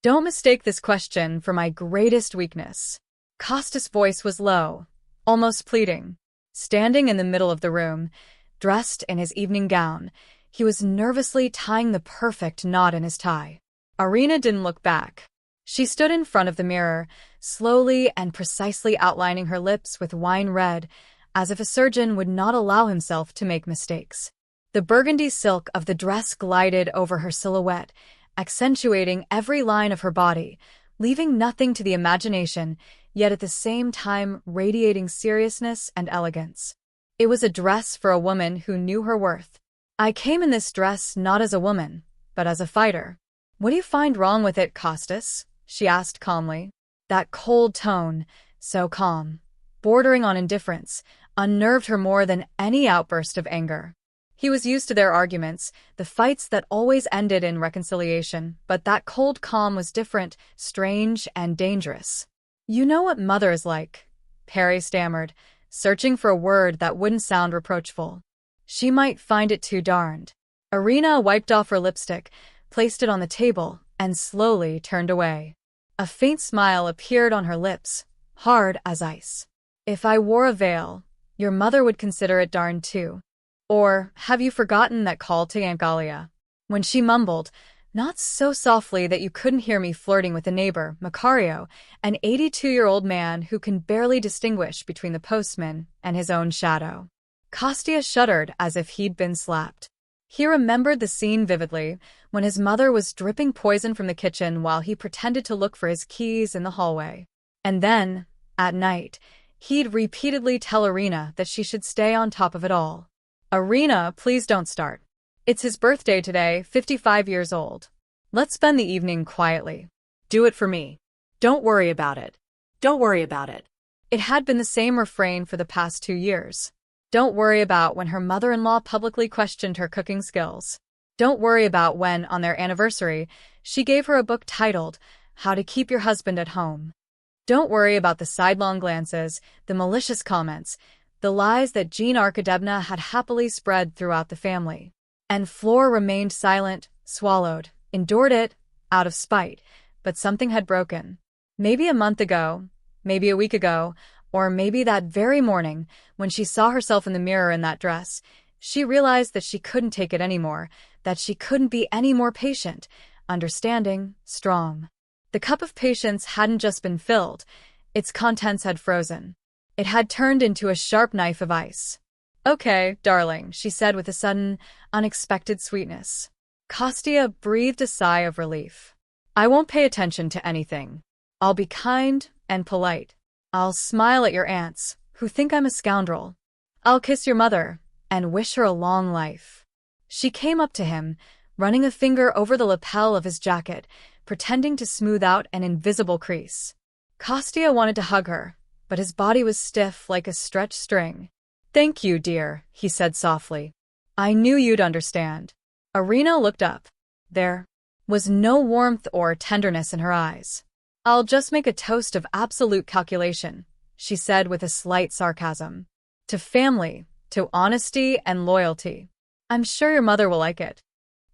Don't mistake this question for my greatest weakness. Costas' voice was low, almost pleading. Standing in the middle of the room, dressed in his evening gown, he was nervously tying the perfect knot in his tie. Arina didn't look back. She stood in front of the mirror, slowly and precisely outlining her lips with wine red, as if a surgeon would not allow himself to make mistakes. The burgundy silk of the dress glided over her silhouette, accentuating every line of her body, leaving nothing to the imagination, yet at the same time radiating seriousness and elegance. It was a dress for a woman who knew her worth. I came in this dress not as a woman, but as a fighter. What do you find wrong with it, Costas? She asked calmly. That cold tone, so calm, bordering on indifference, unnerved her more than any outburst of anger. He was used to their arguments, the fights that always ended in reconciliation, but that cold calm was different, strange, and dangerous. You know what mother is like, Perry stammered, searching for a word that wouldn't sound reproachful. She might find it too darned. Arina wiped off her lipstick, placed it on the table, and slowly turned away. A faint smile appeared on her lips, hard as ice. If I wore a veil, your mother would consider it darned too. Or, have you forgotten that call to Aunt Galia? When she mumbled, not so softly that you couldn't hear me flirting with a neighbor, Macario, an 82-year-old man who can barely distinguish between the postman and his own shadow. Kostya shuddered as if he'd been slapped. He remembered the scene vividly, when his mother was dripping poison from the kitchen while he pretended to look for his keys in the hallway. And then, at night, he'd repeatedly tell Arina that she should stay on top of it all. Arina, please don't start. It's his birthday today, 55 years old. Let's spend the evening quietly. Do it for me. Don't worry about it. Don't worry about it. It had been the same refrain for the past 2 years. Don't worry about when her mother-in-law publicly questioned her cooking skills. Don't worry about when, on their anniversary, she gave her a book titled, How to Keep Your Husband at Home. Don't worry about the sidelong glances, the malicious comments, the lies that Jean Arkadevna had happily spread throughout the family. And Flor remained silent, swallowed, endured it, out of spite, but something had broken. Maybe a month ago, maybe a week ago, or maybe that very morning, when she saw herself in the mirror in that dress, she realized that she couldn't take it anymore, that she couldn't be any more patient, understanding, strong. The cup of patience hadn't just been filled, its contents had frozen. It had turned into a sharp knife of ice. Okay, darling, she said with a sudden, unexpected sweetness. Kostya breathed a sigh of relief. I won't pay attention to anything. I'll be kind and polite. I'll smile at your aunts, who think I'm a scoundrel. I'll kiss your mother and wish her a long life. She came up to him, running a finger over the lapel of his jacket, pretending to smooth out an invisible crease. Kostya wanted to hug her, but his body was stiff like a stretched string. Thank you, dear, he said softly. I knew you'd understand. Arina looked up. There was no warmth or tenderness in her eyes. I'll just make a toast of absolute calculation, she said with a slight sarcasm. To family, to honesty and loyalty. I'm sure your mother will like it.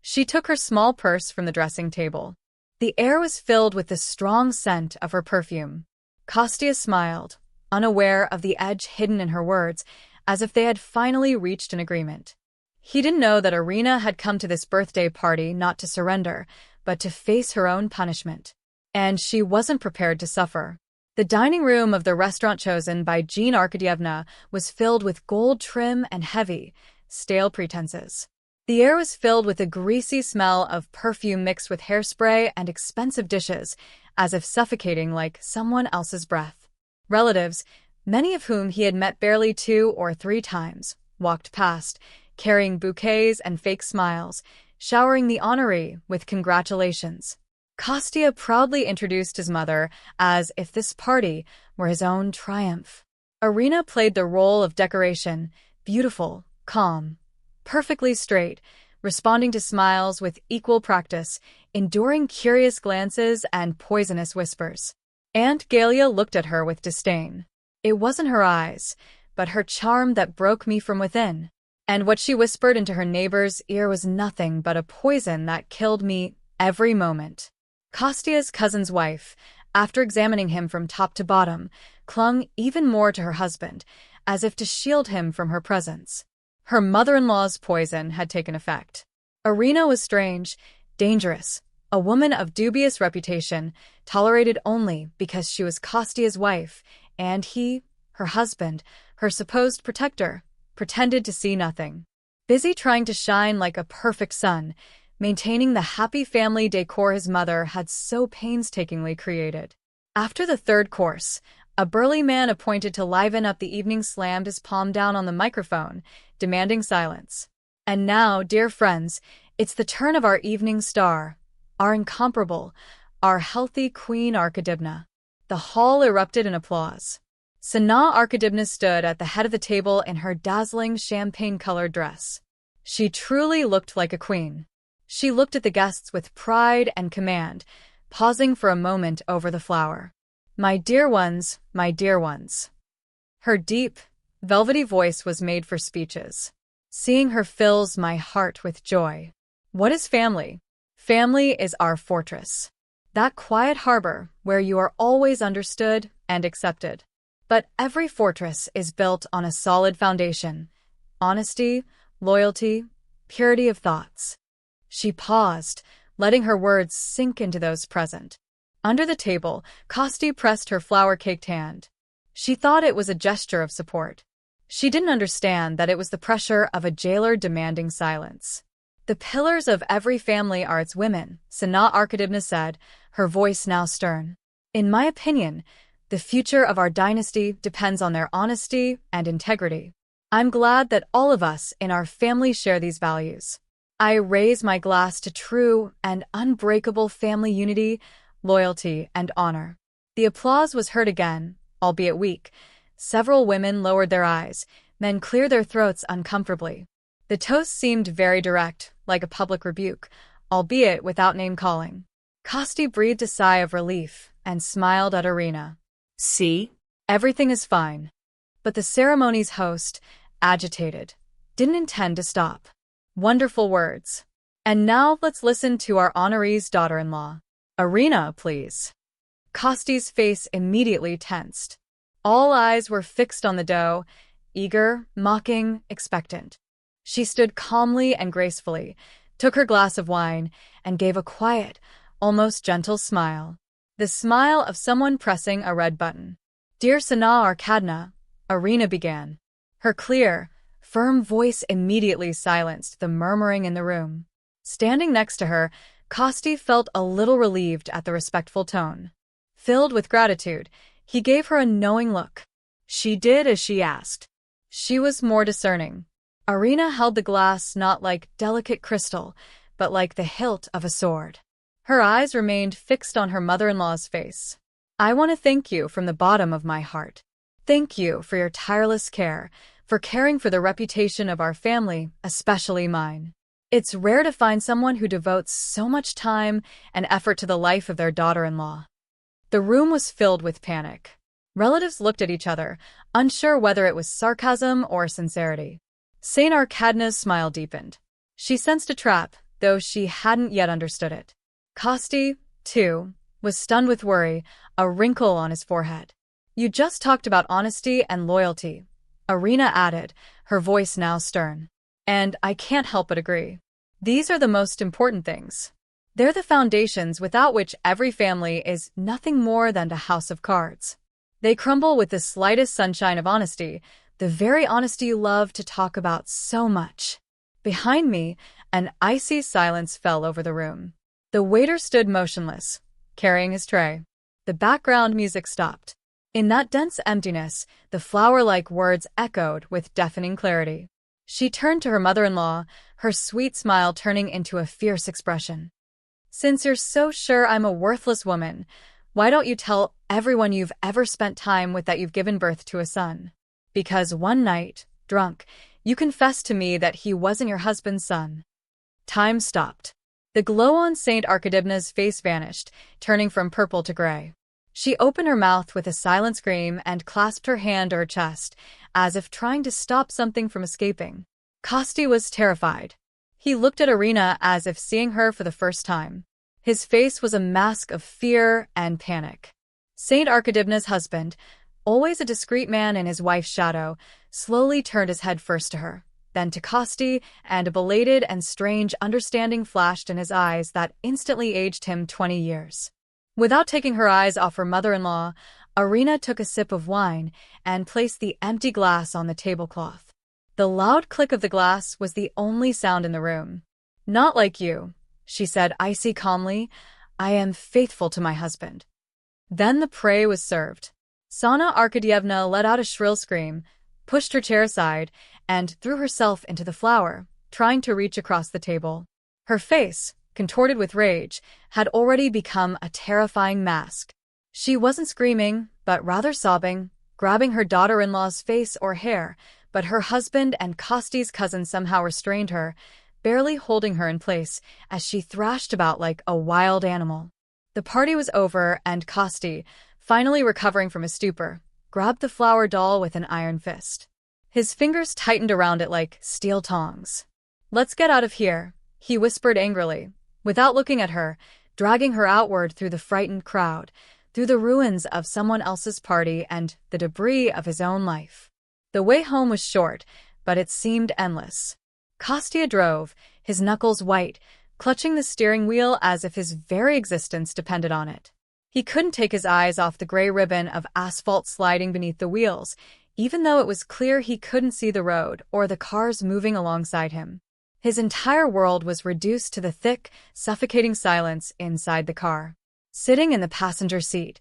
She took her small purse from the dressing table. The air was filled with the strong scent of her perfume. Kostya smiled, unaware of the edge hidden in her words, as if they had finally reached an agreement. He didn't know that Arina had come to this birthday party not to surrender, but to face her own punishment. And she wasn't prepared to suffer. The dining room of the restaurant chosen by Jean Arkadevna was filled with gold trim and heavy, stale pretenses. The air was filled with a greasy smell of perfume mixed with hairspray and expensive dishes, as if suffocating like someone else's breath. Relatives, many of whom he had met barely 2 or 3 times, walked past, carrying bouquets and fake smiles, showering the honoree with congratulations. Kostya proudly introduced his mother as if this party were his own triumph. Arina played the role of decoration, beautiful, calm, perfectly straight, responding to smiles with equal practice, enduring curious glances and poisonous whispers. Aunt Galia looked at her with disdain. It wasn't her eyes, but her charm that broke me from within. And what she whispered into her neighbor's ear was nothing but a poison that killed me every moment. Kostia's cousin's wife, after examining him from top to bottom, clung even more to her husband, as if to shield him from her presence. Her mother-in-law's poison had taken effect. Arina was strange, dangerous, a woman of dubious reputation, tolerated only because she was Kostia's wife, and he, her husband, her supposed protector, pretended to see nothing. Busy trying to shine like a perfect sun, maintaining the happy family decor his mother had so painstakingly created. After the third course, a burly man appointed to liven up the evening slammed his palm down on the microphone, demanding silence. And now, dear friends, it's the turn of our evening star, our incomparable, our healthy Queen Arkadibna. The hall erupted in applause. Sana Arkadibna stood at the head of the table in her dazzling champagne-colored dress. She truly looked like a queen. She looked at the guests with pride and command, pausing for a moment over the flower. My dear ones, my dear ones. Her deep, velvety voice was made for speeches. Seeing her fills my heart with joy. What is family? Family is our fortress. That quiet harbor where you are always understood and accepted. But every fortress is built on a solid foundation. Honesty, loyalty, purity of thoughts. She paused, letting her words sink into those present. Under the table, Kosti pressed her flower-caked hand. She thought it was a gesture of support. She didn't understand that it was the pressure of a jailer demanding silence. The pillars of every family are its women, Sana Arkadibna said, her voice now stern. In my opinion, the future of our dynasty depends on their honesty and integrity. I'm glad that all of us in our family share these values. I raise my glass to true and unbreakable family unity, loyalty, and honor. The applause was heard again, albeit weak. Several women lowered their eyes, then cleared their throats uncomfortably. The toast seemed very direct, like a public rebuke, albeit without name-calling. Kosti breathed a sigh of relief and smiled at Arina. See? Everything is fine. But the ceremony's host, agitated, didn't intend to stop. Wonderful words. And now let's listen to our honoree's daughter-in-law. Arina, please. Kosti's face immediately tensed. All eyes were fixed on the dough, eager, mocking, expectant. She stood calmly and gracefully, took her glass of wine, and gave a quiet, almost gentle smile. The smile of someone pressing a red button. Dear Sana Arkadibna, Arina began. Her clear, firm voice immediately silenced the murmuring in the room. Standing next to her, Kosti felt a little relieved at the respectful tone. Filled with gratitude, he gave her a knowing look. She did as she asked. She was more discerning. Arina held the glass not like delicate crystal, but like the hilt of a sword. Her eyes remained fixed on her mother-in-law's face. I want to thank you from the bottom of my heart. Thank you for your tireless care, for caring for the reputation of our family, especially mine. It's rare to find someone who devotes so much time and effort to the life of their daughter-in-law. The room was filled with panic. Relatives looked at each other, unsure whether it was sarcasm or sincerity. Saint Arkadibna's smile deepened. She sensed a trap, though she hadn't yet understood it. Kosti, too, was stunned with worry, a wrinkle on his forehead. You just talked about honesty and loyalty, Arina added, her voice now stern. And I can't help but agree. These are the most important things. They're the foundations without which every family is nothing more than a house of cards. They crumble with the slightest sunshine of honesty, the very honesty you love to talk about so much. Behind me, an icy silence fell over the room. The waiter stood motionless, carrying his tray. The background music stopped. In that dense emptiness, the flower-like words echoed with deafening clarity. She turned to her mother-in-law, her sweet smile turning into a fierce expression. Since you're so sure I'm a worthless woman, why don't you tell everyone you've ever spent time with that you've given birth to a son? Because one night, drunk, you confessed to me that he wasn't your husband's son. Time stopped. The glow on Saint Arkadibna's face vanished, turning from purple to gray. She opened her mouth with a silent scream and clasped her hand to her chest, as if trying to stop something from escaping. Kosti was terrified. He looked at Arina as if seeing her for the first time. His face was a mask of fear and panic. Saint Arkadivna's husband, always a discreet man in his wife's shadow, slowly turned his head first to her, then to Kosti, and a belated and strange understanding flashed in his eyes that instantly aged him 20 years. Without taking her eyes off her mother-in-law, Arina took a sip of wine and placed the empty glass on the tablecloth. The loud click of the glass was the only sound in the room. "Not like you," she said icy calmly. "I am faithful to my husband." Then the prey was served. Sana Arkadyevna let out a shrill scream, pushed her chair aside, and threw herself into the flour, trying to reach across the table. Her face, contorted with rage, had already become a terrifying mask. She wasn't screaming, but rather sobbing, grabbing her daughter-in-law's face or hair, but her husband and Kosti's cousin somehow restrained her, barely holding her in place as she thrashed about like a wild animal. The party was over, and Kosti, finally recovering from his stupor, grabbed the flour doll with an iron fist. His fingers tightened around it like steel tongs. "Let's get out of here," he whispered angrily, without looking at her, dragging her outward through the frightened crowd, through the ruins of someone else's party and the debris of his own life. The way home was short, but it seemed endless. Kostya drove, his knuckles white, clutching the steering wheel as if his very existence depended on it. He couldn't take his eyes off the gray ribbon of asphalt sliding beneath the wheels, even though it was clear he couldn't see the road or the cars moving alongside him. His entire world was reduced to the thick, suffocating silence inside the car. Sitting in the passenger seat,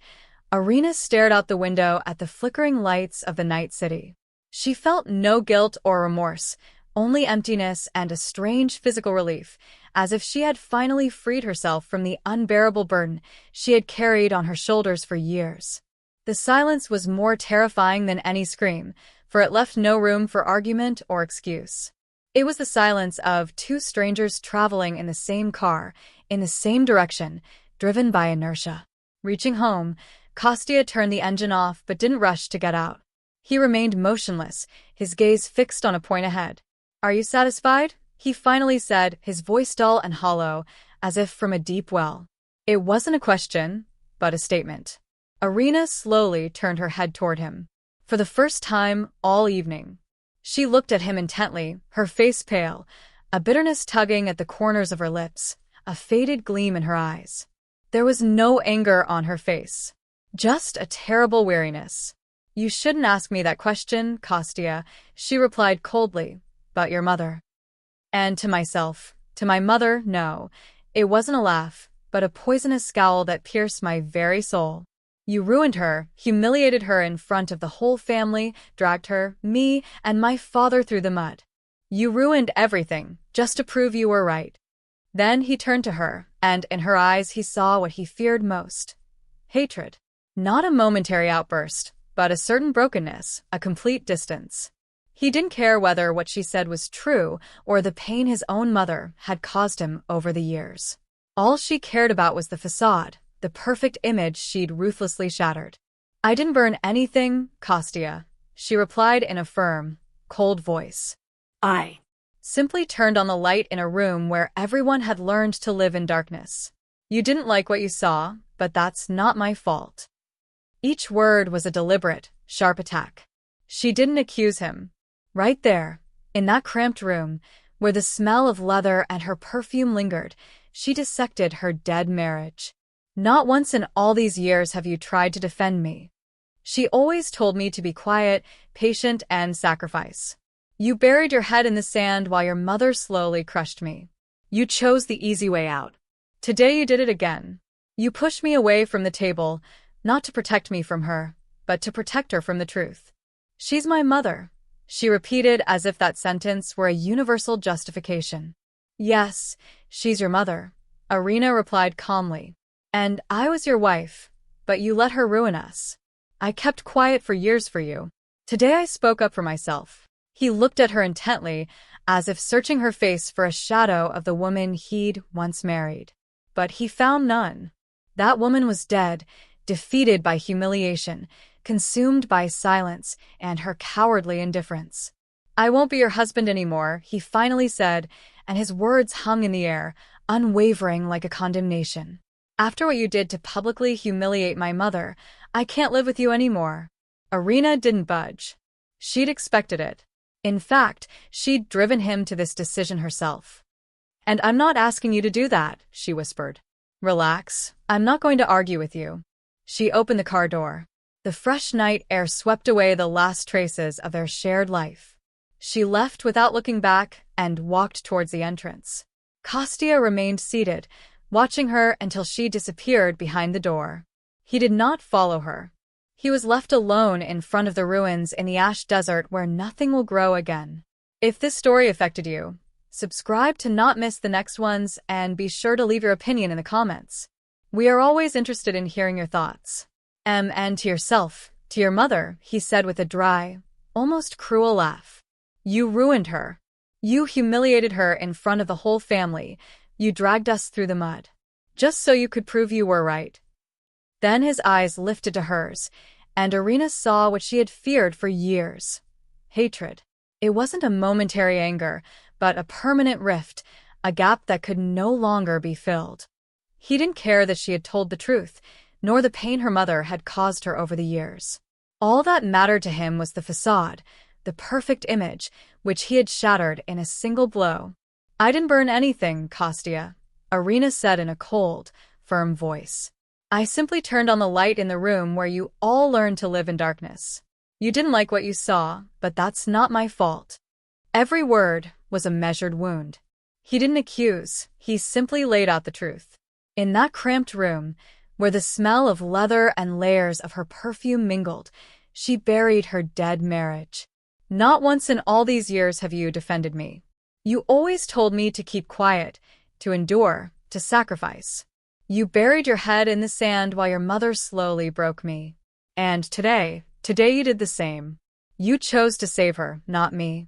Arina stared out the window at the flickering lights of the night city. She felt no guilt or remorse, only emptiness and a strange physical relief, as if she had finally freed herself from the unbearable burden she had carried on her shoulders for years. The silence was more terrifying than any scream, for it left no room for argument or excuse. It was the silence of two strangers traveling in the same car, in the same direction, driven by inertia. Reaching home, Kostya turned the engine off but didn't rush to get out. He remained motionless, his gaze fixed on a point ahead. "Are you satisfied?" he finally said, his voice dull and hollow, as if from a deep well. It wasn't a question, but a statement. Arina slowly turned her head toward him. For the first time all evening, she looked at him intently, her face pale, a bitterness tugging at the corners of her lips, a faded gleam in her eyes. There was no anger on her face, just a terrible weariness. "You shouldn't ask me that question, Kostya," she replied coldly, "but your mother." And to myself, to my mother, no. It wasn't a laugh, but a poisonous scowl that pierced my very soul. "You ruined her, humiliated her in front of the whole family, dragged her, me, and my father through the mud. You ruined everything, just to prove you were right." Then he turned to her, and in her eyes he saw what he feared most. Hatred. Not a momentary outburst, but a certain brokenness, a complete distance. He didn't care whether what she said was true or the pain his own mother had caused him over the years. All she cared about was the facade, the perfect image she'd ruthlessly shattered. "I didn't burn anything, Kostya," she replied in a firm, cold voice. "I simply turned on the light in a room where everyone had learned to live in darkness. You didn't like what you saw, but that's not my fault." Each word was a deliberate, sharp attack. She didn't accuse him. Right there, in that cramped room, where the smell of leather and her perfume lingered, she dissected her dead marriage. "Not once in all these years have you tried to defend me. She always told me to be quiet, patient, and sacrifice. You buried your head in the sand while your mother slowly crushed me. You chose the easy way out. Today you did it again. You pushed me away from the table, not to protect me from her, but to protect her from the truth. She's my mother," she repeated as if that sentence were a universal justification. "Yes, she's your mother," Arina replied calmly. "And I was your wife, but you let her ruin us. I kept quiet for years for you. Today I spoke up for myself." He looked at her intently, as if searching her face for a shadow of the woman he'd once married. But he found none. That woman was dead, defeated by humiliation, consumed by silence and her cowardly indifference. "I won't be your husband anymore," he finally said, and his words hung in the air, unwavering like a condemnation. "After what you did to publicly humiliate my mother, I can't live with you anymore." Arina didn't budge. She'd expected it. In fact, she'd driven him to this decision herself. "And I'm not asking you to do that," she whispered. "Relax, I'm not going to argue with you." She opened the car door. The fresh night air swept away the last traces of their shared life. She left without looking back and walked towards the entrance. Kostya remained seated, watching her until she disappeared behind the door. He did not follow her. He was left alone in front of the ruins in the ash desert where nothing will grow again. If this story affected you, subscribe to not miss the next ones and be sure to leave your opinion in the comments. We are always interested in hearing your thoughts. And to yourself, to your mother, he said with a dry, almost cruel laugh. You ruined her. You humiliated her in front of the whole family. You dragged us through the mud. Just so you could prove you were right. Then his eyes lifted to hers, and Arina saw what she had feared for years. Hatred. It wasn't a momentary anger, but a permanent rift, a gap that could no longer be filled. He didn't care that she had told the truth, nor the pain her mother had caused her over the years. All that mattered to him was the facade, the perfect image, which he had shattered in a single blow. I didn't burn anything, Kostya, Arina said in a cold, firm voice. I simply turned on the light in the room where you all learned to live in darkness. You didn't like what you saw, but that's not my fault. Every word was a measured wound. He didn't accuse, he simply laid out the truth. In that cramped room, where the smell of leather and layers of her perfume mingled, she buried her dead marriage. Not once in all these years have you defended me. You always told me to keep quiet, to endure, to sacrifice. You buried your head in the sand while your mother slowly broke me. And today you did the same. You chose to save her, not me.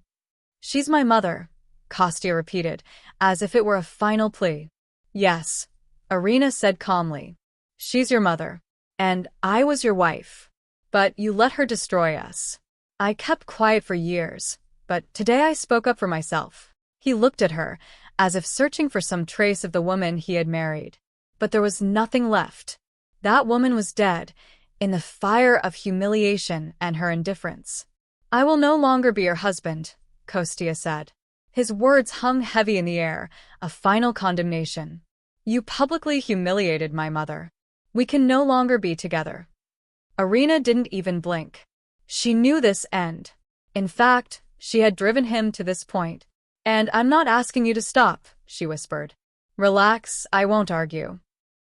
She's my mother, Kostya repeated, as if it were a final plea. Yes, Arina said calmly. She's your mother. And I was your wife. But you let her destroy us. I kept quiet for years, but today I spoke up for myself. He looked at her, as if searching for some trace of the woman he had married. But there was nothing left. That woman was dead, in the fire of humiliation and her indifference. I will no longer be your husband, Kostya said. His words hung heavy in the air, a final condemnation. You publicly humiliated my mother. We can no longer be together. Arina didn't even blink. She knew this end. In fact, she had driven him to this point. And I'm not asking you to stop, she whispered. Relax, I won't argue.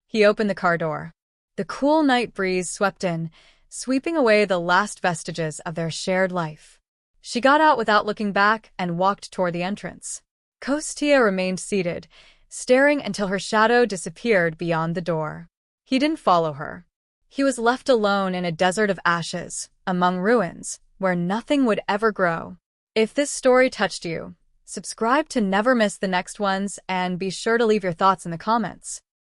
He opened the car door. The cool night breeze swept in, sweeping away the last vestiges of their shared life. She got out without looking back and walked toward the entrance. Kostya remained seated, staring until her shadow disappeared beyond the door. He didn't follow her. He was left alone in a desert of ashes, among ruins, where nothing would ever grow. If this story touched you, subscribe to never miss the next ones and be sure to leave your thoughts in the comments.